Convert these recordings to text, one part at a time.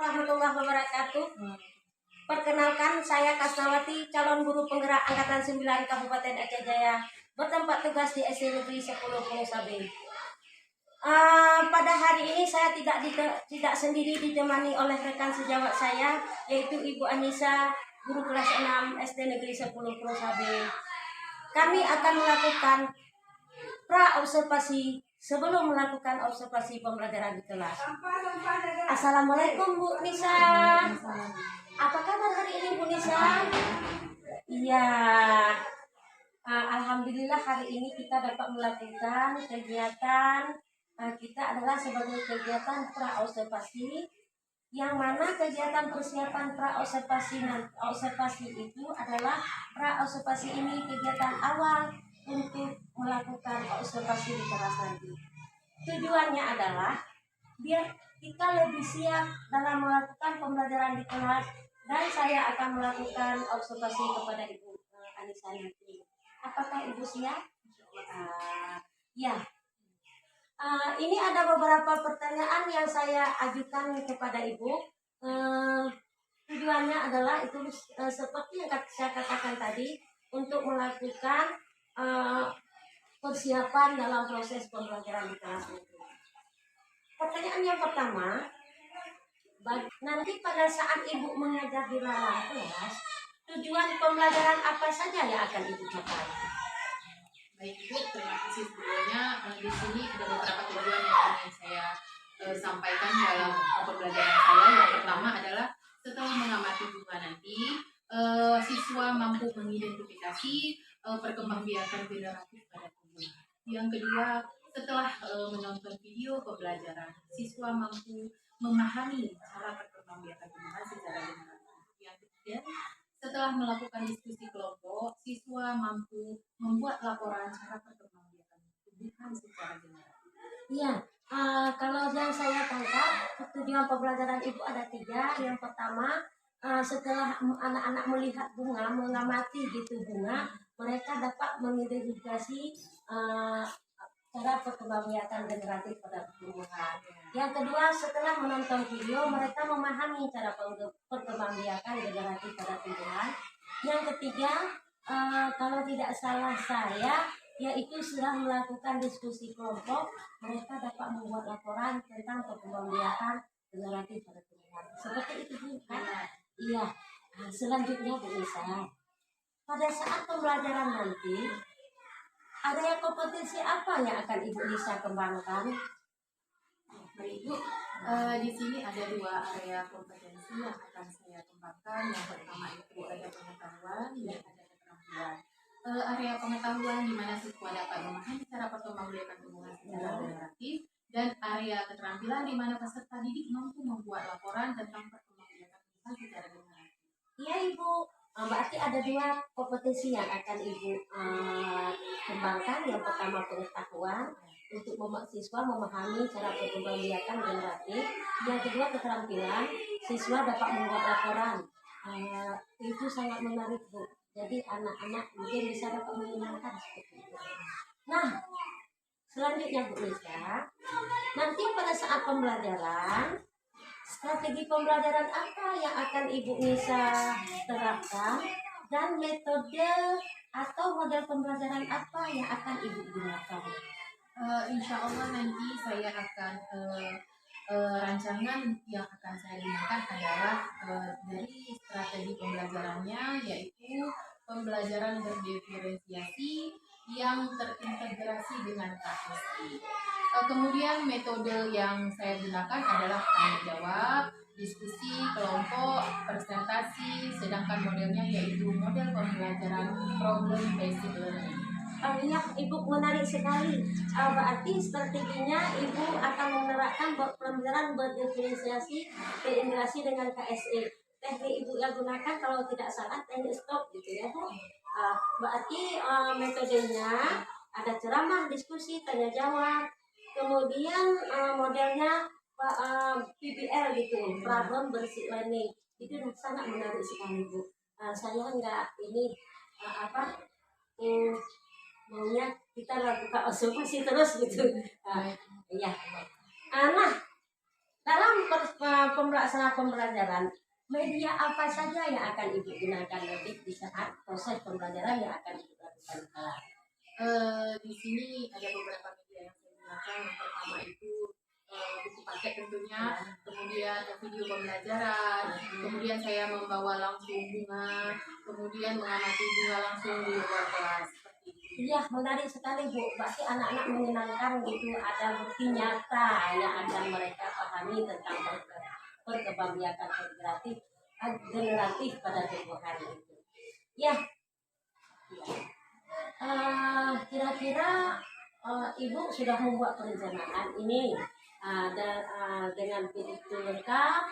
warahmatullahi wabarakatuh. Perkenalkan, saya Kasnawati, calon guru penggerak Angkatan 9 Kabupaten Aceh Jaya, bertempat tugas di SD Negeri 10 Pungsabe. Pada hari ini saya tidak sendiri, ditemani oleh rekan sejawat saya, yaitu Ibu Anissa, guru kelas 6 SD Negeri 10 Pungsabe. Kami akan melakukan pra-observasi sebelum melakukan observasi pembelajaran di kelas. Assalamualaikum Bu Nisa. Apa kabar hari ini Bu Nisa? Iya. Alhamdulillah hari ini kita dapat melakukan kegiatan kita adalah sebagai kegiatan pra-observasi, yang mana kegiatan persiapan observasi itu adalah pra-observasi ini kegiatan awal untuk melakukan observasi di kelas nanti. Tujuannya adalah biar kita lebih siap dalam melakukan pembelajaran di kelas, dan saya akan melakukan observasi kepada Ibu Anissa nanti. Apakah Ibu siap? Ya. Ini ada beberapa pertanyaan yang saya ajukan kepada Ibu. Tujuannya adalah itu seperti yang saya katakan tadi, untuk melakukan persiapan dalam proses pembelajaran di kelas itu. Pertanyaan yang pertama, nanti pada saat Ibu mengajar di dalam kelas, tujuan pembelajaran apa saja yang akan Ibu capai? Baik Ibu, terima kasih sebelumnya. Di sini ada beberapa tujuan yang ingin saya sampaikan dalam pembelajaran saya. Yang pertama adalah setelah mengamati bunga nanti, siswa mampu mengidentifikasi perkembangbiakan generatif pada tumbuh. Yang kedua, setelah menonton video pembelajaran, siswa mampu memahami cara perkembangbiakan tumbuhan secara generatif. Yang ketiga, setelah melakukan diskusi kelompok, siswa mampu membuat laporan cara perkembangbiakan tumbuhan secara generatif. Iya, kalau yang saya tangkap, tujuan pembelajaran Ibu ada 3. Yang pertama, setelah anak-anak melihat bunga, mengamati gitu bunga, mereka dapat mengidentifikasi cara perkembangbiakan generatif pada tumbuhan. Yang kedua, setelah menonton video, mereka memahami cara perkembangbiakan generatif pada tumbuhan. Yang ketiga, kalau tidak salah saya, yaitu setelah melakukan diskusi kelompok, mereka dapat membuat laporan tentang perkembangbiakan generatif pada tumbuhan. Seperti itu Bu, kan? Iya. Selanjutnya Bu Nisa, pada saat pembelajaran nanti, area kompetensi apa yang akan Ibu Nisa kembangkan? Baik Bu, di sini ada 2 area kompetensi yang akan saya kembangkan. Yang pertama itu ada pengetahuan dan ada keterampilan. Area pengetahuan di mana siswa dapat memahami cara perkembangbiakan tumbuhan secara generatif, dan area keterampilan di mana peserta didik mampu membuat laporan tentang perkembangbiakan tumbuhan secara generatif. Iya Ibu, berarti ada 2 kompetensi yang akan Ibu kembangkan. Yang pertama pengetahuan, untuk siswa memahami cara perkembangbiakan generatif. Yang kedua keterampilan, siswa dapat membuat laporan. Itu sangat menarik Bu. Jadi anak-anak mungkin bisa dapat menggunakan seperti itu. Nah, selanjutnya Bu Nisa, nanti pada saat pembelajaran, strategi pembelajaran apa yang akan Ibu Nisa terapkan, dan metode atau model pembelajaran apa yang akan Ibu gunakan? Insya Allah nanti saya akan rancangan yang akan saya gunakan adalah dari strategi pembelajarannya, yaitu pembelajaran berdiferensiasi yang terintegrasi dengan KSI. Kemudian metode yang saya gunakan adalah tanya jawab, diskusi kelompok, presentasi, sedangkan modelnya yaitu model pembelajaran problem based learning. Ya, Ibu menarik sekali. Berarti strateginya Ibu akan menerapkan pembelajaran berdiferensiasi, terintegrasi dengan KSE. Teknik Ibu yang gunakan kalau tidak salah teknik stop gitu ya Bu. Berarti metodenya ada ceramah, diskusi, tanya jawab, kemudian modelnya PBL gitu, problem based learning. Itu sangat menarik sekali Bu. Saya nggak ini maunya kita lakukan observasi terus gitu. Iya. Nah, dalam pelaksanaan pembelajaran, media apa saja yang akan Ibu gunakan nanti di saat proses pembelajaran yang akan Ibu lakukan? Di sini ada beberapa media yang saya gunakan. Yang pertama itu buku paket tentunya, kemudian video pembelajaran, kemudian saya membawa langsung bunga, kemudian mengamati bunga langsung di luar kelas. Iya, menarik sekali Bu. Berarti anak-anak menyenangkan gitu, ada bukti nyata yang akan mereka pahami tentang perkembangbiakan generatif pada tumbuhan itu. Ya, kira-kira Ibu sudah membuat perencanaan ini dengan begitu lengkap.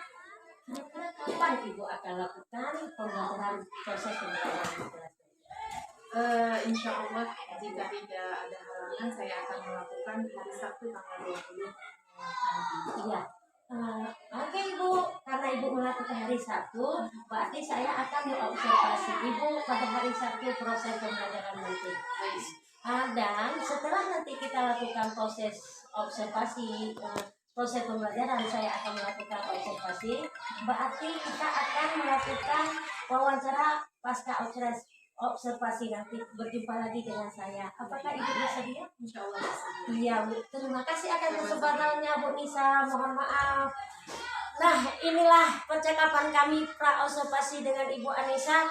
Kira-kira kapan Ibu akan lakukan pembelajaran proses pembelajaran? Insya Allah jika tidak ada halangan saya akan melakukan hari Sabtu tanggal 20 nanti. Iya. Oke Ibu, karena Ibu melakukan hari Sabtu, berarti saya akan mengobservasi Ibu pada hari Sabtu proses pembelajaran nanti. Dan setelah nanti kita lakukan proses observasi, proses pembelajaran, saya akan melakukan observasi, berarti kita akan melakukan wawancara pasca observasi nanti, berjumpa lagi dengan saya. Apakah Ibu bersedia? Insya Allah bersedia. Iya Bu, terima kasih akan kesempatannya Bu Nisa, mohon maaf. Nah, inilah percakapan kami pra observasi dengan Ibu Anissa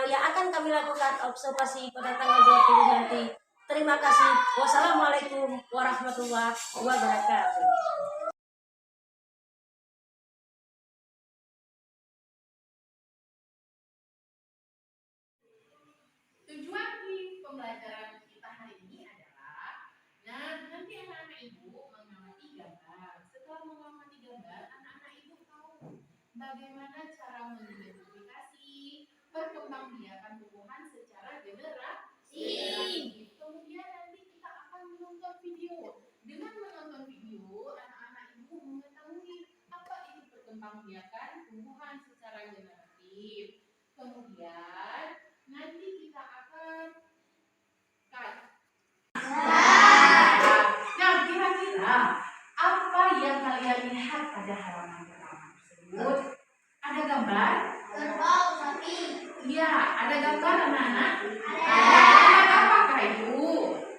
yang akan kami lakukan observasi pada tanggal 20 nanti. Terima kasih. Wassalamualaikum warahmatullahi wabarakatuh. Tujuan di pembelajaran kita hari ini adalah, nanti anak-anak Ibu mengamati gambar. Setelah mengamati gambar, anak-anak Ibu tahu bagaimana cara mengidentifikasi perkembangbiakan tumbuhan secara generatif. Kemudian nanti kita akan menonton video. Dengan menonton video, anak-anak Ibu mengetahui apa itu perkembangbiakan tumbuhan secara generatif. Kemudian nanti kita akan nah, kira-kira apa yang kalian lihat pada halaman pertama tersebut? Ada gambar? Kerbau, sapi. Iya, ada gambar anak-anak? Ada. Apakah itu?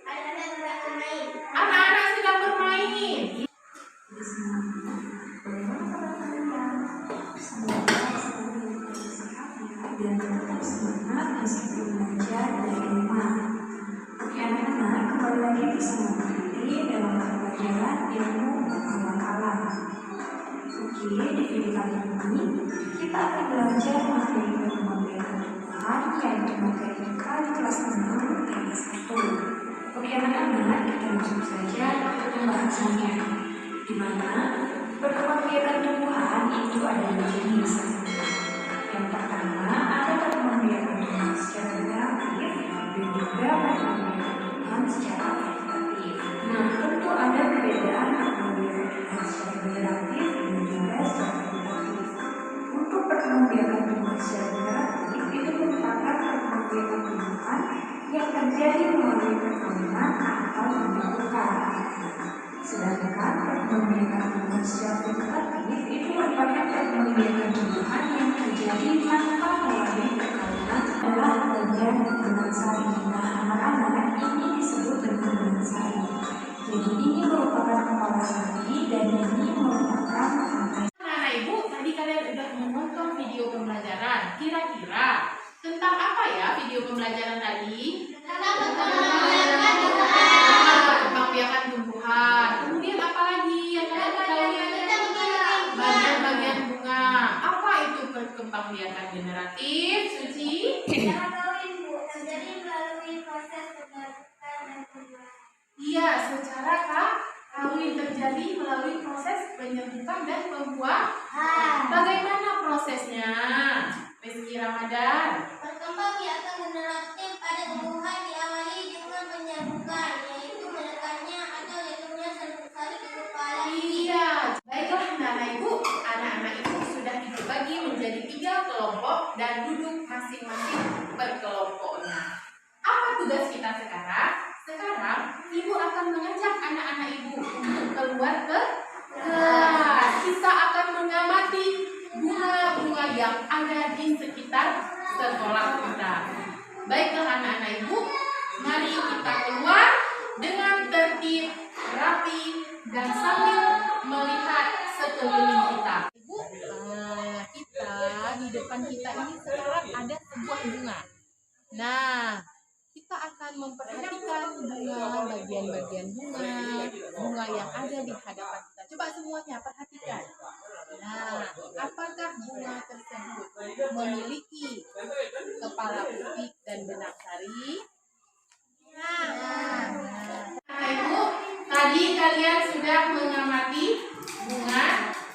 Anak-anak bermain. Anak-anak sedang bermain. Dan tetap semangat meskipun belajar dari rumah. Oke anak-anak, kembali lagi bersama Putri dalam pembelajaran ilmu pengetahuan alam. Oke, di video kali ini kita akan belajar materi perkembangbiakan tumbuhan yaitu materi kali kelas 6 kelas 1. Oke anak-anak, kita langsung saja ke pembahasannya. Di mana perkembangbiakan tumbuhan itu ada dua jenis. Yang pertama ada perkembangbiakan tumbuhan secara generatif dan juga perkembangbiakan tumbuhan secara vegetatif. Nah, tentu ada perbedaan perkembangbiakan tumbuhan secara generatif dan juga secara vegetatif. Untuk perkembangbiakan tumbuhan secara generatif itu merupakan perkembangbiakan tumbuhan yang terjadi melalui perkawinan atau pembentukan. Sedangkan perkembangbiakan tumbuhan secara vegetatif itu merupakan perkembangbiakan tumbuhan yang terjadi tanpa melalui perkawinan adalah bagian benang sari. Nah, anak-anak ini disebut dengan benang sari. Jadi ini merupakan kepala sari dan ini merupakan rantai. Nah, Ibu, tadi kalian sudah menonton video pembelajaran. Kira-kira tentang apa ya video pembelajaran tadi? Tentang perkembangbiakan tumbuhan. Perkembangbiakan tumbuhan. Kemudian apa lagi yang kalian ketahui? Bagian-bagian bunga. Apa itu perkembangbiakan generatif, Suci? Cara kawin, Bu, terjadi melalui proses pembentukan dan pembuahan. Iya, secara kawin terjadi melalui proses penyembuhan dan pembuahan. Bagaimana prosesnya? Rizky Ramadan. Perkembangbiakan generatif pada tumbuhan diawali dengan penyambukan, yaitu menekannya atau jatuhnya sari ke kepala. Iya, baiklah anak-anak Ibu. Anak-anak Ibu sudah dibagi menjadi 3 kelompok dan duduk masing-masing per kelompoknya. Apa tugas kita sekarang? Sekarang Ibu akan mengajak anak-anak Ibu untuk keluar ke kelas. Kita kita akan mengamati bunga-bunga yang ada di sekitar sekolah kita. Baiklah anak-anak ibu, mari kita keluar dengan tertib, rapi, dan sambil melihat sekeliling kita. Ibu, kita di depan kita ini sekarang ada sebuah bunga. Nah, kita akan memperhatikan bunga, bagian-bagian bunga yang ada di hadapan kita. Coba semuanya perhatikan. Nah, apakah bunga tersebut memiliki kepala putih dan benak sari? Ibu, tadi kalian sudah mengamati bunga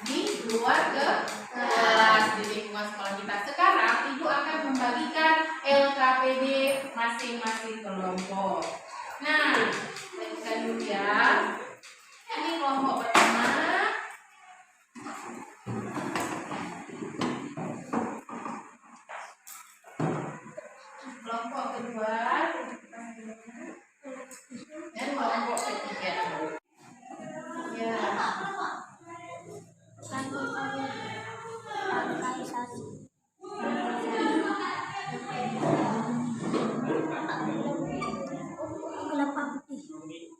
di luar kelas di lingkungan sekolah kita. Sekarang ibu akan membagikan LKPD masing-masing kelompok. Nah, bagikan dulu ya. Ini kelompok pertama. Kelompok kedua. Dan kelompok ketiga. Ya. Kelapa putih.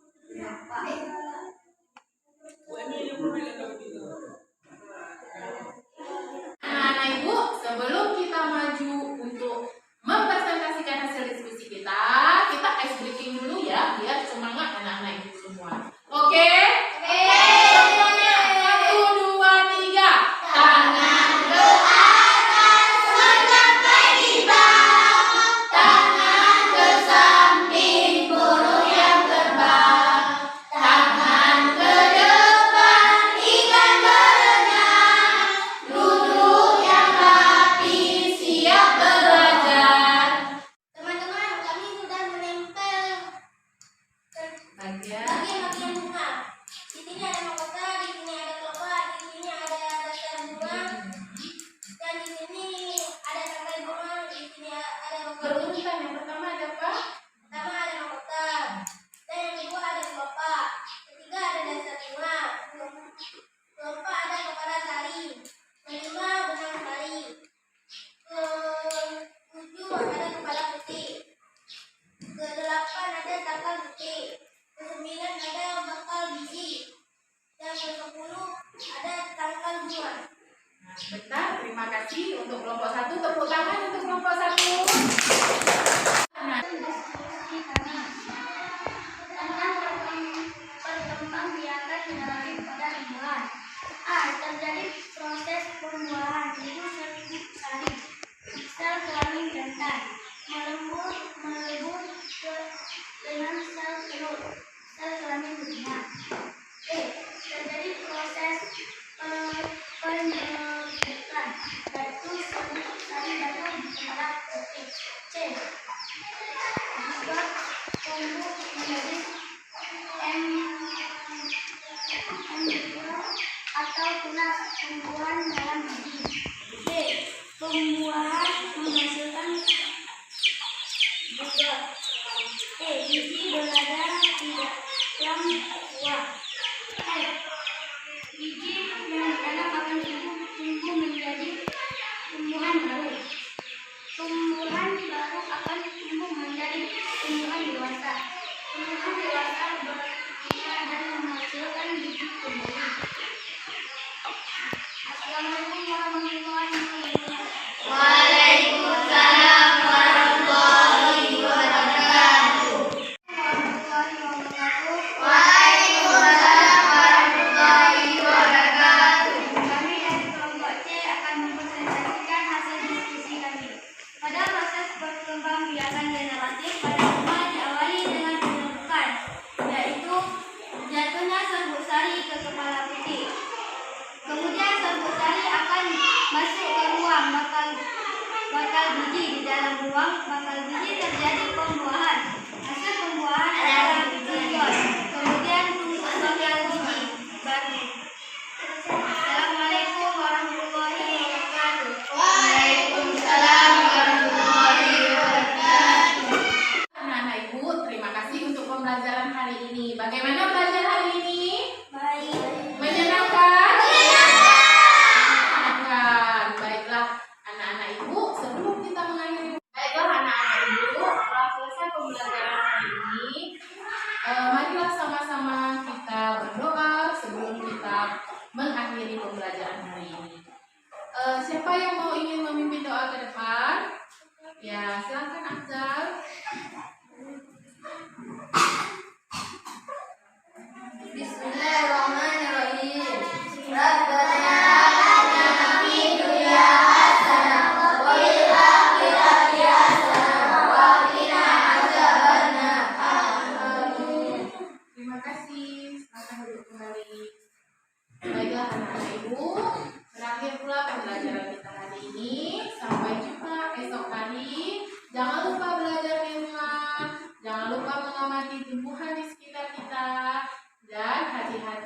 Anak-anak ibu, sebelum kita maju untuk mempresentasikan hasil diskusi kita ice breaking dulu ya, biar semangat anak-anak ibu semua. Oke? Semuanya 1, 2, 3. Tangan ke atas, mencapai di bawah. Tangan ke samping, burung yang terbang. Tangan ke depan, ikan berenang. Duduk yang rapi, siap belajar. Teman-teman, kami sudah menempel bagian-bagian bunga. Di sini ada mahkota, di sini ada kelopak, di sini ada dasar bunga, dan di sini ada tangkai bunga, di sini ada mahkota. Berurutan yang pertama ada apa? Pertama ada mahkota, dan yang kedua ada kelopak, ketiga ada dasar bunga, keempat ada kepala sari, kelima benang sari, ketujuh ada kepala putih, ke-8 ada tangkal putih, ke-9 ada bakal biji, dan ke-10 ada tangkal bunga. Nah, sebentar, terima kasih untuk kelompok 1. Tepuk tangan untuk kelompok 1. Nah, Tentang perkembangbiakan generatif pada tumbuhan. A. Terjadi proses pembuahan yaitu sel sari, sel kelamin jantan, melebur dengan sel telur, sel kelamin betina. B. Terjadi proses penyembuhan yaitu sari baru kepala putih. C. Jika tumbuh menjadi embryo atau tunas tumbuhan dalam biji. D. Pembuahan menghasilkan buah. E. Biji berada tidak yang buah. F. Biji yang ditanam akan tumbuh menjadi tumbuhan baru. Tumbuhan baru akan tumbuh menjadi tumbuhan dewasa. Tumbuhan dewasa berbunga dan menghasilkan biji kembali. Assalamualaikum warahmatullahi wabarakatuh. Waalaikumsalam warahmatullahi wabarakatuh. Waalaikumsalam warahmatullahi wabarakatuh. Kami dari kelompok C akan mempresentasikan hasil diskusi kami. Pada proses perkembangbiakan generatif pada bunga diawali dengan penyembuhan, yaitu jatuhnya serbuk sari ke kepala putih. Kemudian serbuk sari akan masuk ke ruang bakal biji. Di dalam ruang bakal biji terjadi pembuahan. Hasil pembuahan adalah biji ion. Kemudian tumbuh bakal biji baru. Assalamualaikum warahmatullahi wabarakatuh. Waalaikumsalam warahmatullahi wabarakatuh. Anak-anak ibu, terima kasih untuk pembelajaran hari ini. Bagaimana belajar hari ini? Baik. Menyenangkan?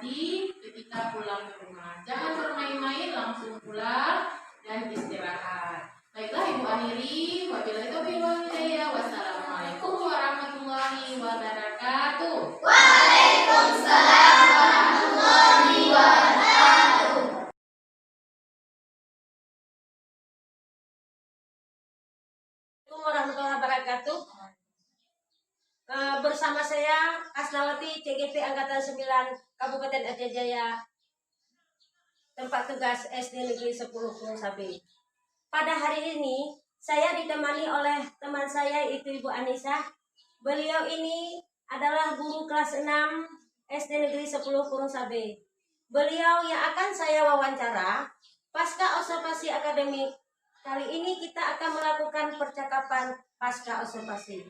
hati-hati ketika pulang ke rumah. Jangan bermain-main, langsung pulang dan istirahat. Baiklah Ibu Aniri, wabillahi taufiq wal hidayah. Wassalamualaikum warahmatullahi wabarakatuh. Waalaikumsalam warahmatullahi wabarakatuh. Assalamualaikum warahmatullahi wabarakatuh. Bersama saya Asnawati, CGP Angkatan 9 Kabupaten Aceh Jaya, tempat tugas SD Negeri 10 Kurungsabe. Pada hari ini saya ditemani oleh teman saya, yaitu Ibu Anissa. Beliau ini adalah guru kelas 6 SD Negeri 10 Kurungsabe. Beliau yang akan saya wawancara pasca observasi akademik. Kali ini kita akan melakukan percakapan pasca observasi.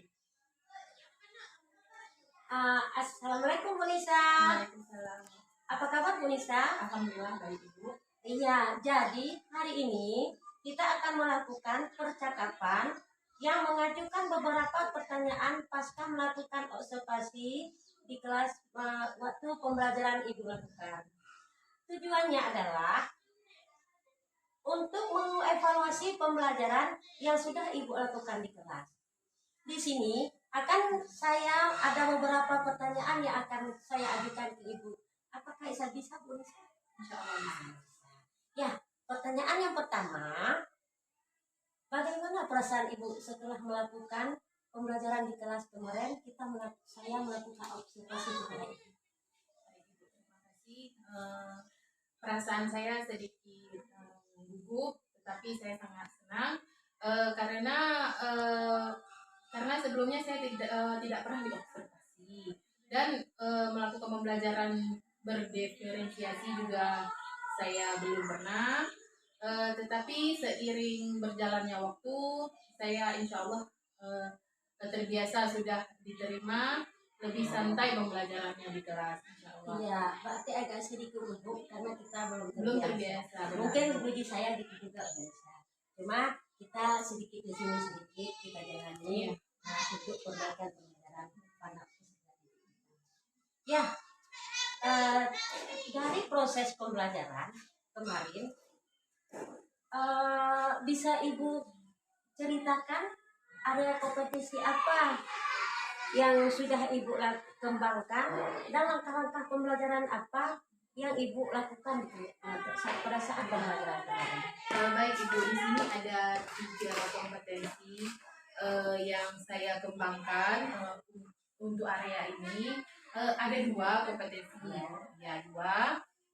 Assalamualaikum Bu Nisa. Waalaikumsalam. Apa kabar Bu Nisa? Alhamdulillah baik Ibu. Iya, jadi hari ini kita akan melakukan percakapan yang mengajukan beberapa pertanyaan pasca melakukan observasi di kelas waktu pembelajaran Ibu lakukan. Tujuannya adalah untuk mengevaluasi pembelajaran yang sudah Ibu lakukan di kelas. Di sini akan saya ada beberapa pertanyaan yang akan saya ajukan ke Ibu. Apakah bisa Bu Nisa? Insya Allah. Ya, pertanyaan yang pertama, bagaimana perasaan Ibu setelah melakukan pembelajaran di kelas kemarin? Saya melakukan observasi kepada Ibu. Terima kasih. Perasaan saya sedikit gugup, tetapi saya sangat senang karena sebelumnya saya tidak pernah diobservasi dan melakukan pembelajaran berdiferensiasi juga saya belum pernah. Tetapi seiring berjalannya waktu, saya insya Allah terbiasa sudah diterima, lebih santai pembelajarannya di kelas, insya Allah. Iya, berarti agak sedikit gugup karena kita Belum terbiasa. Mungkin budi saya dikit juga bisa. Cuma kita sedikit di sini sedikit kita jalani untuk perbaikan pembelajaran pada ya. Dari proses pembelajaran kemarin, bisa Ibu ceritakan ada kompetisi apa yang sudah Ibu kembangkan dan langkah-langkah pembelajaran apa yang Ibu lakukan pada saat pembelajaran kemarin? Baik Ibu, di sini ada 3 kompetensi yang saya kembangkan untuk area ini. Ada 2 kompetensi, ya 2,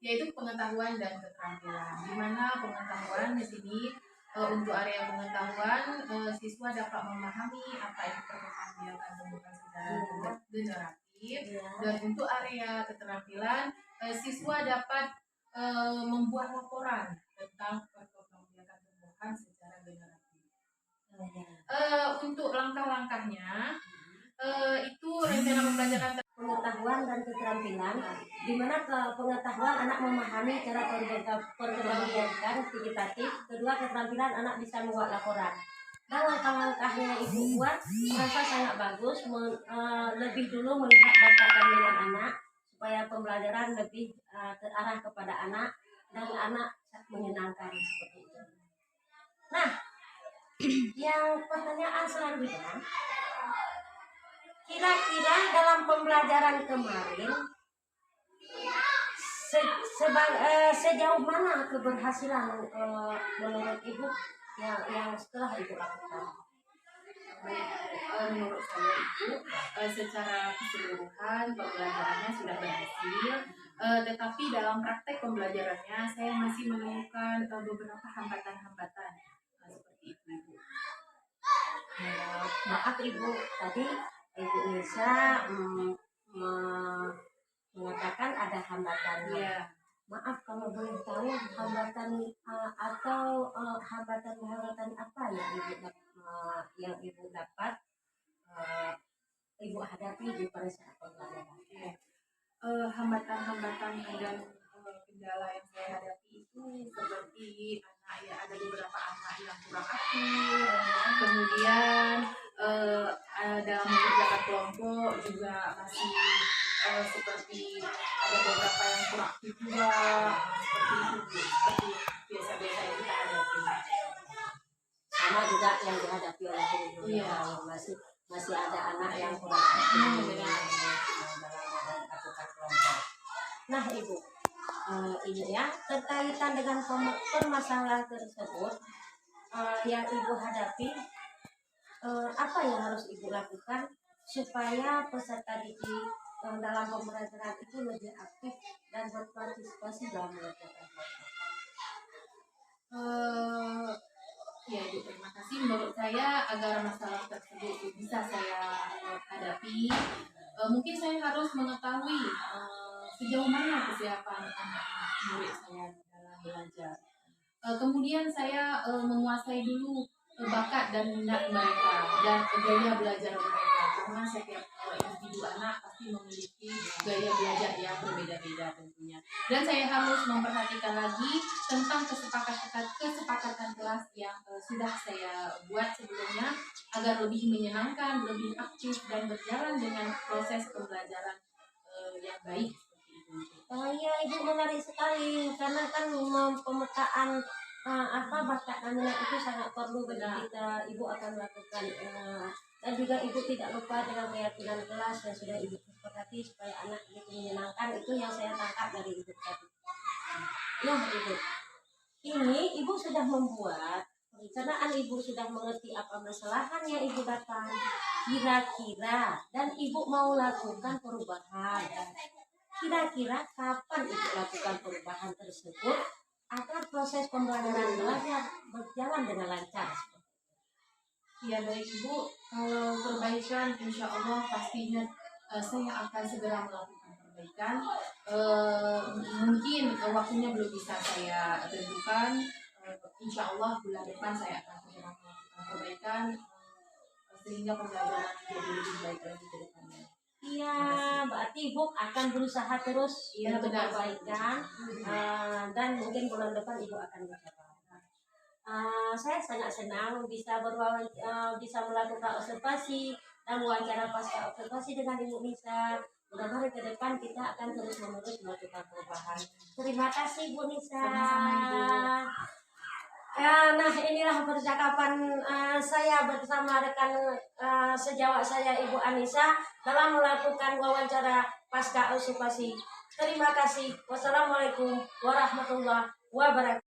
yaitu pengetahuan dan keterampilan. Di mana pengetahuan di sini untuk area pengetahuan siswa dapat memahami apa itu perkembangan biakan tumbuhan secara generatif, dan untuk area keterampilan siswa dapat membuat laporan tentang perkembangan biakan tumbuhan secara generatif. Untuk langkah-langkahnya itu rencana pembelajaran pengetahuan dan keterampilan, di mana pengetahuan anak memahami cara perkembangan biakan vegetatif, kedua keterampilan anak bisa membuat laporan. Dan langkah-langkahnya Ibu buat merasa sangat bagus, lebih dulu melihat bakat dan minat anak supaya pembelajaran lebih terarah kepada anak dan anak menyenangkan seperti itu. Nah, yang pertanyaan selanjutnya, kira-kira dalam pembelajaran kemarin sejauh mana keberhasilan menurut Ibu yang setelah Ibu lakukan? Menurut saya Ibu, secara keseluruhan pembelajarannya sudah berhasil, tetapi dalam praktek pembelajarannya saya masih menemukan beberapa hambatan-hambatan seperti itu Ibu. Maaf Ibu, tadi Ibu Nisa mengatakan ada hambatannya. Maaf kalau boleh tahu hambatan atau hambatan apa yang Ibu dapat Ibu hadapi di pada saat pembelajaran? Hambatan-hambatan dan kendala yang saya hadapi itu seperti ada beberapa anak yang kurang aktif, kemudian dalam mengerjakan kelompok juga masih seperti ada beberapa yang kurang waktu tua seperti itu Bu, seperti biasa-biasa yang kita hadapi. Sama juga yang dihadapi oleh ibu. Iya. Masih ada anak yang kurang aktif Benar. dalam melakukan kelompok. Nah ibu, ini ya terkaitan dengan permasalahan tersebut yang ibu hadapi, apa yang harus ibu lakukan supaya peserta didik dalam pembelajaran itu lebih aktif dan berpartisipasi dalam melakukan kelompok? Ya Ibu, terima kasih. Menurut saya agar masalah tersebut bisa saya hadapi, mungkin saya harus mengetahui sejauh mana kesiapan anak-anak murid saya dalam belajar. Kemudian saya menguasai dulu bakat dan minat mereka dan gaya belajar mereka, karena setiap individu anak pasti memiliki gaya belajar yang berbeda-beda tentunya. Dan saya harus memperhatikan lagi tentang kesepakatan kelas yang sudah saya buat sebelumnya agar lebih menyenangkan, lebih aktif dan berjalan dengan proses pembelajaran yang baik seperti itu. Oh iya, ibu menarik sekali karena kan pemetaan bakat dan minat itu sangat perlu bagi Benar. kita. Ibu akan melakukan dan juga ibu tidak lupa dengan keyakinan kelas yang sudah ibu sepakati supaya anak itu menyenangkan. Itu yang saya tangkap dari ibu tadi. Nah ibu, ini ibu sudah membuat perencanaan, ibu sudah mengerti apa masalahan yang ibu datang kira-kira, dan ibu mau lakukan perubahan. Kira-kira kapan ibu lakukan perubahan tersebut agar proses pembelajaran belajar berjalan dengan lancar? Ya baik Ibu, kalau perbaikan insya Allah pastinya saya akan segera melakukan perbaikan. Mungkin waktunya belum bisa saya tentukan. Insya Allah bulan depan saya akan segera melakukan perbaikan sehingga pembelajaran jadi lebih baik lagi ke depannya. Iya, berarti ibu akan berusaha terus Iya, untuk benar. perbaikan dan mungkin bulan depan ibu akan mencapai. Saya sangat senang bisa bisa melakukan observasi dan wawancara pasca observasi dengan Ibu Nisa. Mudah-mudahan ke depan kita akan terus-menerus melakukan perubahan. Terima kasih Bu Nisa. Sama-sama, Ibu. Nah inilah percakapan saya bersama rekan sejawat saya Ibu Anissa dalam melakukan wawancara pasca observasi. Terima kasih. Wassalamualaikum warahmatullahi wabarakatuh.